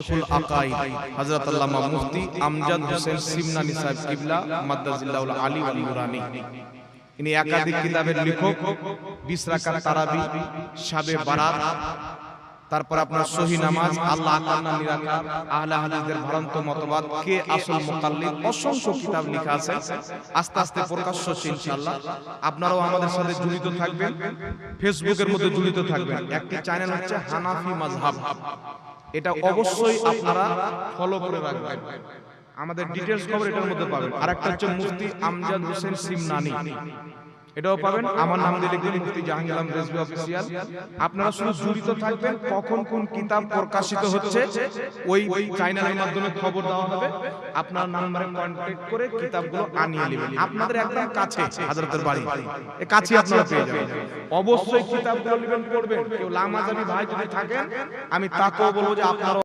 শেখুল আকাইদ হযরত আল্লামা মুফতি আমজাদ হোসেন সিমনানি সাহেব কিবলা মাদ্দাজিল্লাহুল আলী ওয়াল নুরানি। ইনি একাধিক কিতাবের লেখক। 20 রাকাত তারাবি, শাবে বারাত, তারপর আপনার সহি নামাজ, আল্লাহ আকার না নিরাকার, আহলে হাদিসদের ভ্রান্ত মতবাদ, কে আসল মুকাল্লিদ, অসংখ্য কিতাব লেখা আছে। আস্তে আস্তে প্রকাশ্য হচ্ছে ইনশাআল্লাহ। আপনারাও আমাদের সাথে জড়িত থাকবেন, ফেসবুকের মধ্যে জড়িত থাকবেন। একটি চ্যানেল হচ্ছে হানাফি মাযহাব, এটা অবশ্যই আপনারা ফলো করে রাখবেন। আমাদের ডিটেইলস খবর এটার মধ্যে পাবেন। আরেকটা হচ্ছে মুফতি আমজাদ হোসেন সিমনানি, এটাও পাবেন। আমার নাম দিয়ে লিখবেন মুফতি জাহাঙ্গীর আলম রেজভী অফিসিয়াল। আপনারা শুধু জড়িত থাকবেন, কখন কোন কিতাব প্রকাশিত হচ্ছে ওই চ্যানেলের মাধ্যমে খবর দেওয়া হবে। আপনার নাম্বারে কন্টাক্ট করে কিতাবগুলো আনিয়ে নেবেন। আপনাদের একদম কাছে হযরতের বাড়ি, এই কাছে আপনারা পেয়ে যাবেন। অবশ্যই কিতাবগুলো নেবেন, পড়বেন। কেউ লামাজাবি ভাই যদি থাকেন, আমি তাকেও বলবো যে আপনারা